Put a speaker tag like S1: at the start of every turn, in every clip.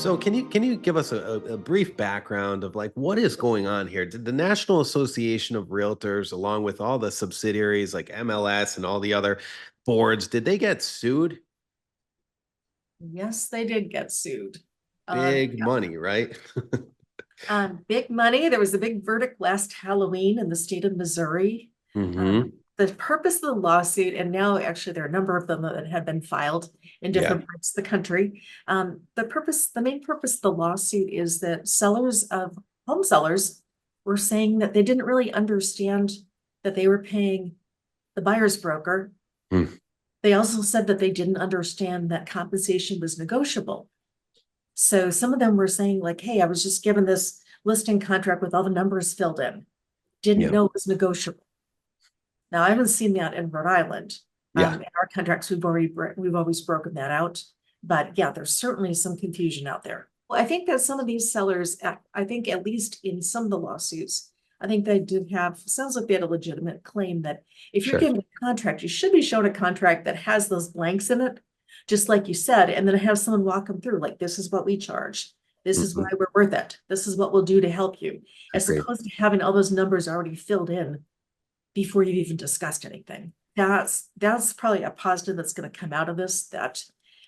S1: So can you give us a brief background of like what is going on here? Did the National Association of Realtors, along with all the subsidiaries like MLS and all the other boards, did they get sued?
S2: Yes, they did get sued.
S1: Big money, right?
S2: Big money. There was a big verdict last Halloween in the state of Missouri.
S1: Hmm.
S2: The purpose of the lawsuit, and now actually there are a number of them that have been filed in
S1: Yeah,
S2: different parts of the country. The main purpose of the lawsuit is that home sellers were saying that they didn't really understand that they were paying the buyer's broker.
S1: mm,
S2: They also said that they didn't understand that compensation was negotiable. So some of them were saying like, hey, I was just given this listing contract with all the numbers filled in. Didn't
S1: yeah,
S2: know it was negotiable. Now, I haven't seen that in Rhode Island.
S1: yeah,
S2: In our contracts, we've always broken that out. But yeah, there's certainly some confusion out there. Well, I think that some of these sellers, I think at least in some of the lawsuits, I think they did have, sounds like they had a legitimate claim that if you're
S1: sure.
S2: given a contract, you should be shown a contract that has those blanks in it, just like you said, and then have someone walk them through, like, this is what we charge. This is why
S1: Hmm.
S2: we're worth it. This is what we'll do to help you, as
S1: Agreed.
S2: opposed to having all those numbers already filled in before you've even discussed anything. That's probably a positive that's going to come out of this, that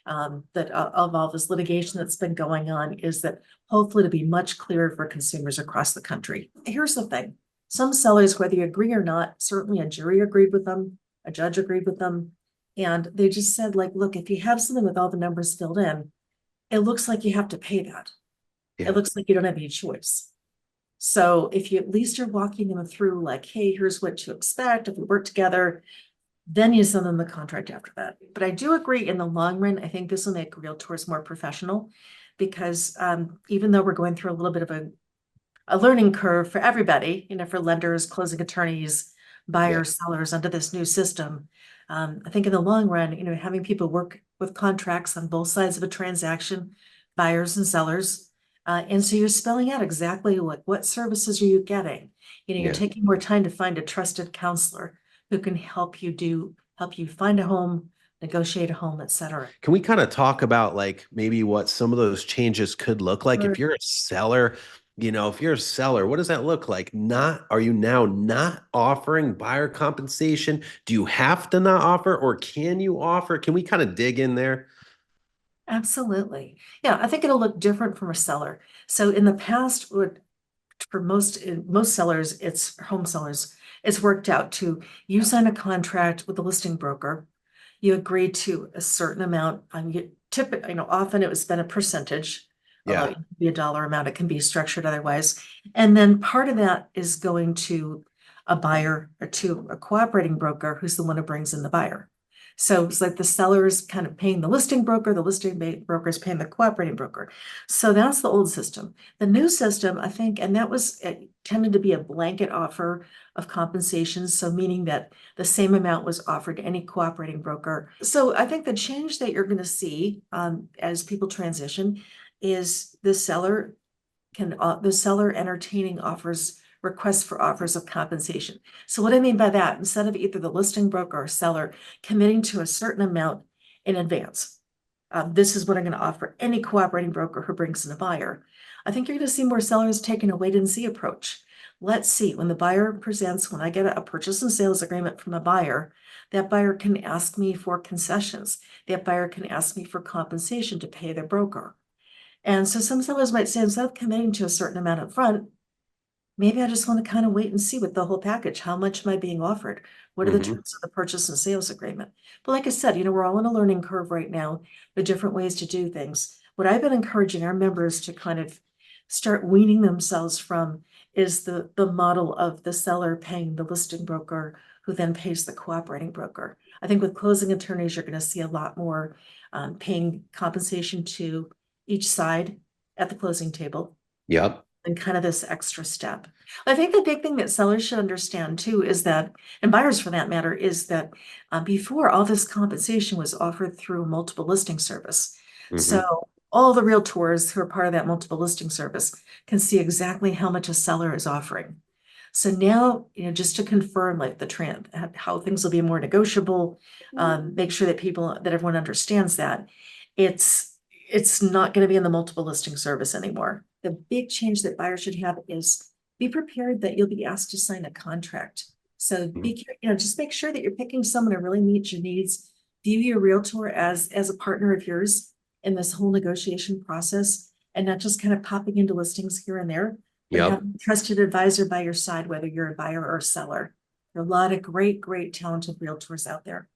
S2: of all this litigation that's been going on, is that hopefully it'll be much clearer for consumers across the country. Here's the thing. Some sellers, whether you agree or not, certainly a jury agreed with them, a judge agreed with them, and they just said, like, look, if you have something with all the numbers filled in, it looks like you have to pay that. It
S1: Yeah.
S2: looks like you don't have any choice. So if you at least are walking them through, like, hey, here's what to expect if we work together, then you send them the contract after that. But I do agree, in the long run, I think this will make realtors more professional, because even though we're going through a little bit of a learning curve for everybody, for lenders, closing attorneys,
S1: Yeah.
S2: buyers, sellers under this new system, I think in the long run, having people work with contracts on both sides of a transaction, buyers and sellers. And so you're spelling out exactly what services are you getting. You're
S1: Yeah.
S2: taking more time to find a trusted counselor who can help you find a home, negotiate a home, etc.
S1: Can we kind of talk about like maybe what some of those changes could look like if you're a seller? If you're a seller, what does that look like? Are you now not offering buyer compensation? Do you have to not offer, or can you offer? Can we kind of dig in there?
S2: Absolutely. Yeah, I think it'll look different from a seller. So in the past, for most sellers, it's home sellers, it's worked out to, you sign a contract with the listing broker, you agree to a certain amount, you typically, often it was been a percentage, although it
S1: Yeah.
S2: can be a dollar amount, it can be structured otherwise. And then part of that is going to a buyer or to a cooperating broker who's the one who brings in the buyer. So it's like the seller is kind of paying the listing broker, the listing broker is paying the cooperating broker. So that's the old system. The new system, I think, and that was, it tended to be a blanket offer of compensation. So meaning that the same amount was offered to any cooperating broker. So I think the change that you're going to see as people transition is the seller entertaining requests for offers of compensation. So what I mean by that, instead of either the listing broker or seller committing to a certain amount in advance, this is what I'm going to offer any cooperating broker who brings in a buyer. I think you're going to see more sellers taking a wait and see approach. Let's see, when when I get a purchase and sales agreement from a buyer, that buyer can ask me for concessions. That buyer can ask me for compensation to pay their broker. And so some sellers might say, instead of committing to a certain amount up front, maybe I just want to kind of wait and see with the whole package. How much am I being offered? What are the
S1: Hmm.
S2: terms of the purchase and sales agreement? But like I said, we're all in a learning curve right now, the different ways to do things. What I've been encouraging our members to kind of start weaning themselves from is the model of the seller paying the listing broker, who then pays the cooperating broker. I think with closing attorneys, you're going to see a lot more paying compensation to each side at the closing table,
S1: Yep.
S2: and kind of this extra step. I think the big thing that sellers should understand too is that, and buyers for that matter, is that before, all this compensation was offered through a multiple listing service.
S1: Hmm.
S2: So all the realtors who are part of that multiple listing service can see exactly how much a seller is offering. So now, just to confirm like the trend, how things will be more negotiable, make sure that everyone understands that it's it's not going to be in the multiple listing service anymore. The big change that buyers should have is be prepared that you'll be asked to sign a contract. So just make sure that you're picking someone who really meets your needs. View your realtor as a partner of yours in this whole negotiation process, and not just kind of popping into listings here and there, but
S1: Yep.
S2: have a trusted advisor by your side, whether you're a buyer or a seller. There are a lot of great, talented realtors out there.